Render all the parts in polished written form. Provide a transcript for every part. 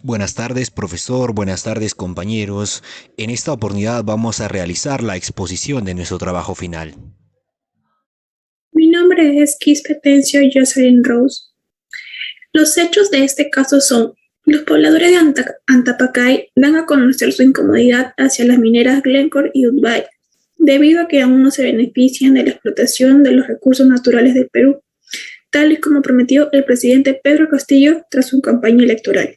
Buenas tardes, profesor. Buenas tardes, compañeros. En esta oportunidad vamos a realizar la exposición de nuestro trabajo final. Mi nombre es Quispetencio Jocelyn Rose. Los hechos de este caso son: los pobladores de Antapacay dan a conocer su incomodidad hacia las mineras Glencore y Udbay, debido a que aún no se benefician de la explotación de los recursos naturales del Perú, tal y como prometió el presidente Pedro Castillo tras su campaña electoral.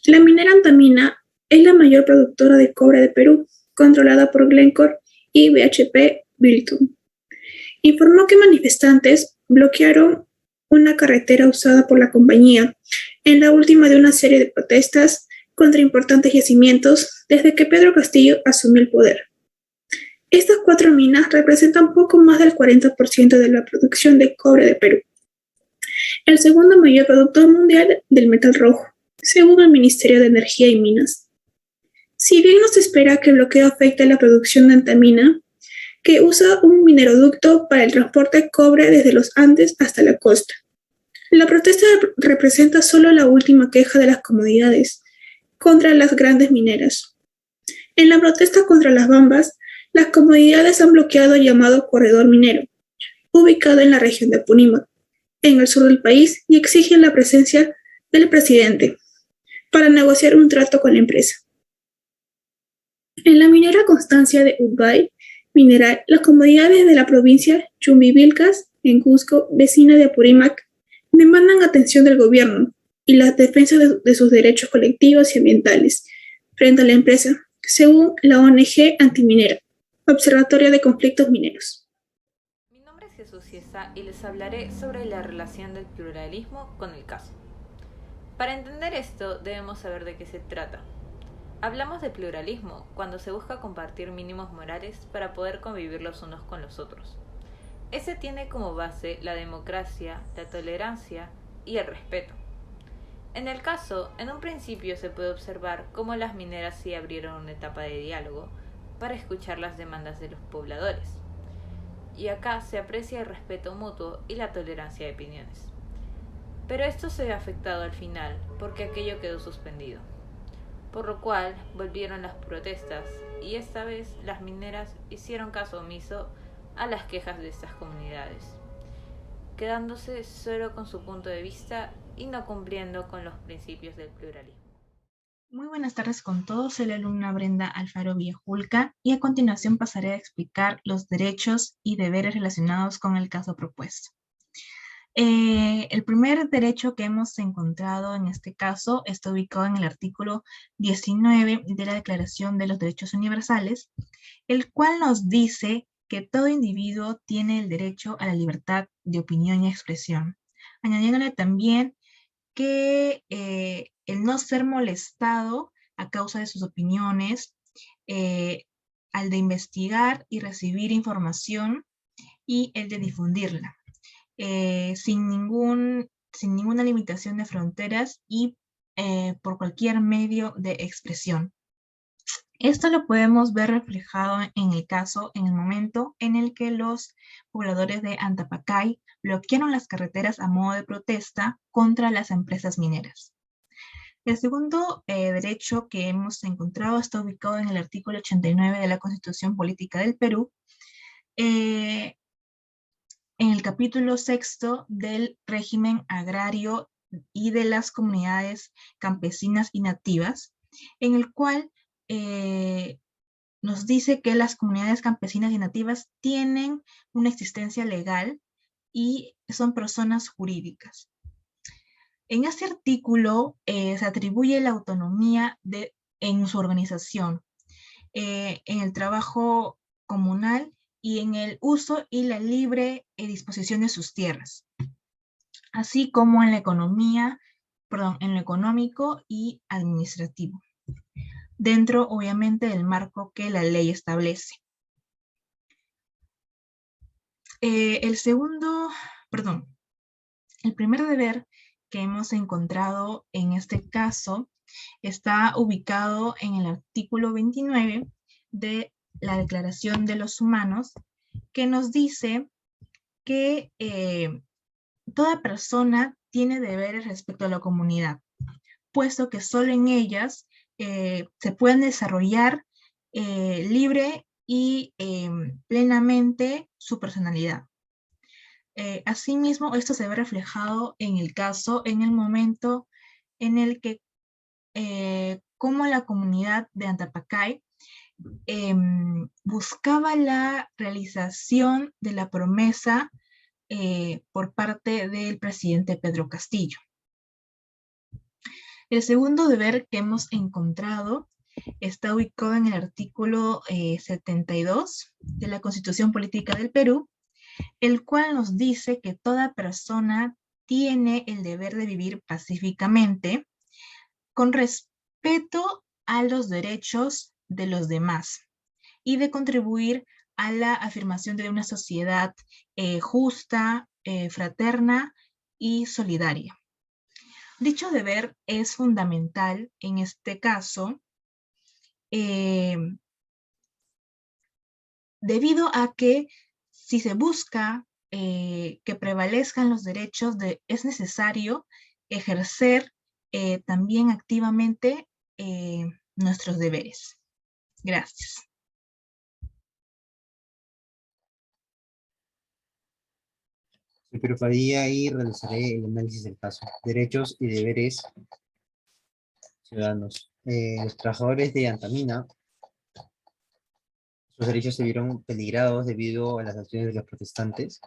La minera Antamina es la mayor productora de cobre de Perú, controlada por Glencore y BHP Billiton. Informó que manifestantes bloquearon una carretera usada por la compañía en la última de una serie de protestas contra importantes yacimientos desde que Pedro Castillo asumió el poder. Estas cuatro minas representan poco más del 40% de la producción de cobre de Perú, el segundo mayor productor mundial del metal rojo, según el Ministerio de Energía y Minas. Si bien no se espera que el bloqueo afecte a la producción de antamina, que usa un mineroducto para el transporte de cobre desde los Andes hasta la costa. La protesta representa solo la última queja de las comunidades contra las grandes mineras. En la protesta contra las Bambas, las comunidades han bloqueado el llamado corredor minero, ubicado en la región de Apurímac, en el sur del país, y exigen la presencia del presidente para negociar un trato con la empresa. En la minera Constancia de Udbay Mineral, las comunidades de la provincia Chumbivilcas, en Cusco, vecina de Apurímac, demandan atención del gobierno y la defensa de sus derechos colectivos y ambientales frente a la empresa, según la ONG antiminera, Observatorio de Conflictos Mineros. Mi nombre es Jesús Ciesa y les hablaré sobre la relación del pluralismo con el caso. Para entender esto debemos saber de qué se trata. Hablamos de pluralismo cuando se busca compartir mínimos morales para poder convivir los unos con los otros. Ese tiene como base la democracia, la tolerancia y el respeto. En el caso, en un principio se puede observar cómo las mineras sí abrieron una etapa de diálogo para escuchar las demandas de los pobladores. Y acá se aprecia el respeto mutuo y la tolerancia de opiniones. Pero esto se ve afectado al final porque aquello quedó suspendido, por lo cual volvieron las protestas y esta vez las mineras hicieron caso omiso a las quejas de estas comunidades, quedándose solo con su punto de vista y no cumpliendo con los principios del pluralismo. Muy buenas tardes con todos, soy la alumna Brenda Alfaro Villajulca y a continuación pasaré a explicar los derechos y deberes relacionados con el caso propuesto. El primer derecho que hemos encontrado en este caso está ubicado en el artículo 19 de la Declaración de los Derechos Universales, el cual nos dice que todo individuo tiene el derecho a la libertad de opinión y expresión, añadiéndole también que el no ser molestado a causa de sus opiniones, al de investigar y recibir información y el de difundirla, sin ninguna limitación de fronteras y por cualquier medio de expresión. Esto lo podemos ver reflejado en el caso, en el momento en el que los pobladores de Antapacay bloquearon las carreteras a modo de protesta contra las empresas mineras. El segundo derecho que hemos encontrado está ubicado en el artículo 89 de la Constitución Política del Perú, en el capítulo sexto del régimen agrario y de las comunidades campesinas y nativas, en el cual nos dice que las comunidades campesinas y nativas tienen una existencia legal y son personas jurídicas. En este artículo se atribuye la autonomía en su organización, en el trabajo comunal y en el uso y la libre disposición de sus tierras, así como en la economía, en lo económico y administrativo, dentro obviamente del marco que la ley establece. El primer deber que hemos encontrado en este caso está ubicado en el artículo 29 de la Declaración de los Humanos, que nos dice que toda persona tiene deberes respecto a la comunidad, puesto que solo en ellas se pueden desarrollar libre y plenamente su personalidad. Asimismo, esto se ve reflejado en el caso, en el momento en el que como la comunidad de Antapacay buscaba la realización de la promesa por parte del presidente Pedro Castillo. El segundo deber que hemos encontrado está ubicado en el artículo 72 de la Constitución Política del Perú, el cual nos dice que toda persona tiene el deber de vivir pacíficamente con respeto a los derechos de los demás y de contribuir a la afirmación de una sociedad justa, fraterna y solidaria. Dicho deber es fundamental en este caso debido a que si se busca que prevalezcan los derechos, es necesario ejercer también activamente nuestros deberes. Gracias. Me prepararía y realizaré el análisis del caso. Derechos y deberes ciudadanos. Los trabajadores de Antamina, sus derechos se vieron peligrados debido a las acciones de los protestantes,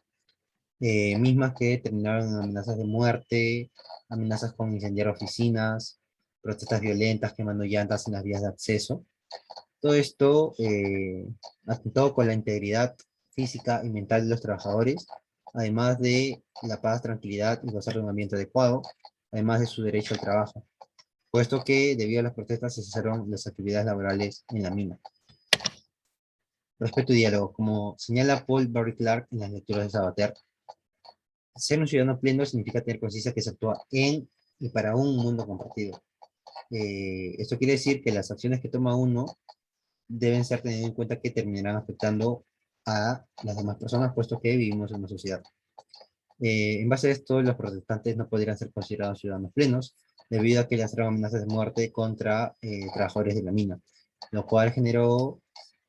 mismas que terminaron en amenazas de muerte, amenazas con incendiar oficinas, protestas violentas quemando llantas en las vías de acceso. Todo esto atentado con la integridad física y mental de los trabajadores, además de la paz, tranquilidad y gozar de un ambiente adecuado, además de su derecho al trabajo, puesto que debido a las protestas se cesaron las actividades laborales en la mina. Respeto y diálogo. Como señala Paul Barry Clark en las lecturas de Sabater, ser un ciudadano pleno significa tener conciencia que se actúa en y para un mundo compartido. Esto quiere decir que las acciones que toma uno deben ser tenidas en cuenta que terminarán afectando a las demás personas, puesto que vivimos en una sociedad. En base a esto, los protestantes no podrían ser considerados ciudadanos plenos, debido a que lanzaron amenazas de muerte contra trabajadores de la mina, lo cual generó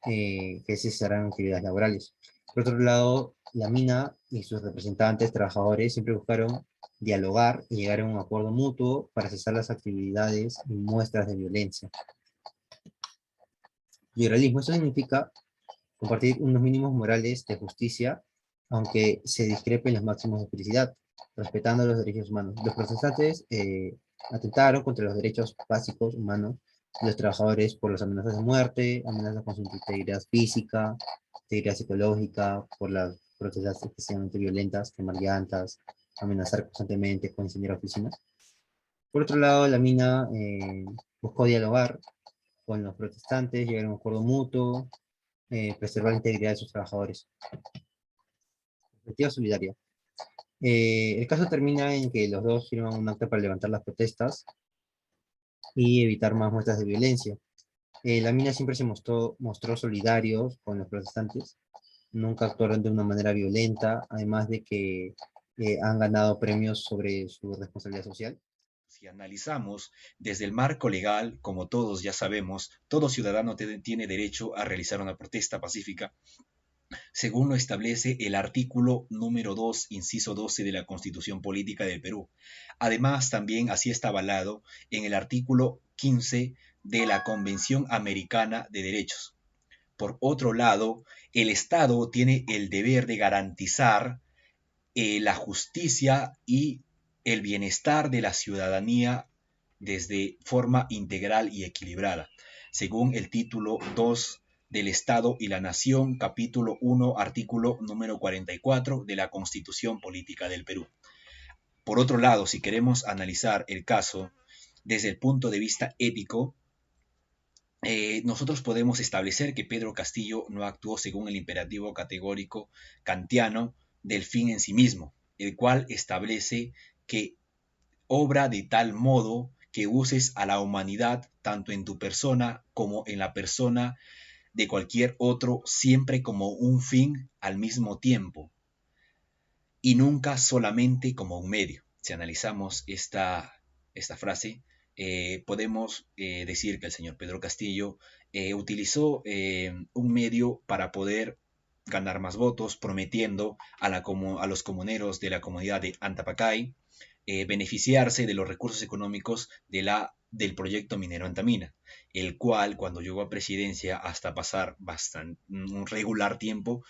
que cesaran actividades laborales. Por otro lado, la mina y sus representantes, trabajadores, siempre buscaron dialogar y llegar a un acuerdo mutuo para cesar las actividades y muestras de violencia. Liberalismo, eso significa compartir unos mínimos morales de justicia, aunque se discrepen los máximos de felicidad, respetando los derechos humanos. Los protestantes atentaron contra los derechos básicos humanos de los trabajadores por las amenazas de muerte, amenazas con su integridad física, integridad psicológica, por las protestas especialmente violentas, quemar llantas, amenazar constantemente con incendiar oficinas. Por otro lado, la mina buscó dialogar con los protestantes, llegar a un acuerdo mutuo, preservar la integridad de sus trabajadores. Perspectiva solidaria. El caso termina en que los dos firman un acta para levantar las protestas y evitar más muestras de violencia. La mina siempre se mostró solidarios con los protestantes, nunca actuaron de una manera violenta, además de que han ganado premios sobre su responsabilidad social. Si analizamos desde el marco legal, como todos ya sabemos, todo ciudadano tiene derecho a realizar una protesta pacífica, según lo establece el artículo número 2, inciso 12 de la Constitución Política del Perú. Además, también así está avalado en el artículo 15 de la Convención Americana de Derechos. Por otro lado, el Estado tiene el deber de garantizar la justicia y el bienestar de la ciudadanía desde forma integral y equilibrada, según el título 2 del Estado y la Nación, capítulo 1, artículo número 44 de la Constitución Política del Perú. Por otro lado, si queremos analizar el caso desde el punto de vista ético, nosotros podemos establecer que Pedro Castillo no actuó según el imperativo categórico kantiano del fin en sí mismo, el cual establece que obra de tal modo que uses a la humanidad tanto en tu persona como en la persona de cualquier otro, siempre como un fin al mismo tiempo y nunca solamente como un medio. Si analizamos esta frase, podemos decir que el señor Pedro Castillo utilizó un medio para poder ganar más votos, prometiendo a los comuneros de la comunidad de Antapacay beneficiarse de los recursos económicos del proyecto minero Antamina, el cual cuando llegó a presidencia hasta pasar un regular tiempo,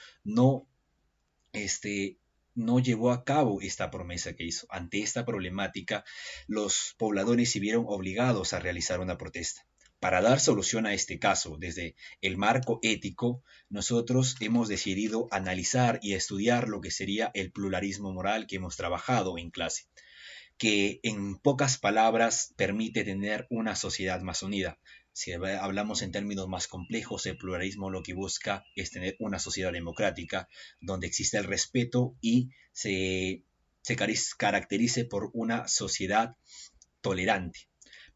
este, no llevó a cabo esta promesa que hizo. Ante esta problemática, los pobladores se vieron obligados a realizar una protesta. Para dar solución a este caso, desde el marco ético, nosotros hemos decidido analizar y estudiar lo que sería el pluralismo moral que hemos trabajado en clase, que en pocas palabras permite tener una sociedad más unida. Si hablamos en términos más complejos, el pluralismo lo que busca es tener una sociedad democrática donde exista el respeto y se caracterice por una sociedad tolerante.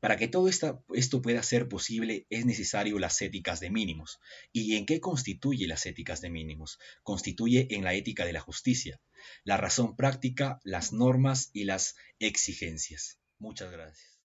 Para que todo esto pueda ser posible es necesario las éticas de mínimos. ¿Y en qué constituye las éticas de mínimos? Constituye en la ética de la justicia, la razón práctica, las normas y las exigencias. Muchas gracias.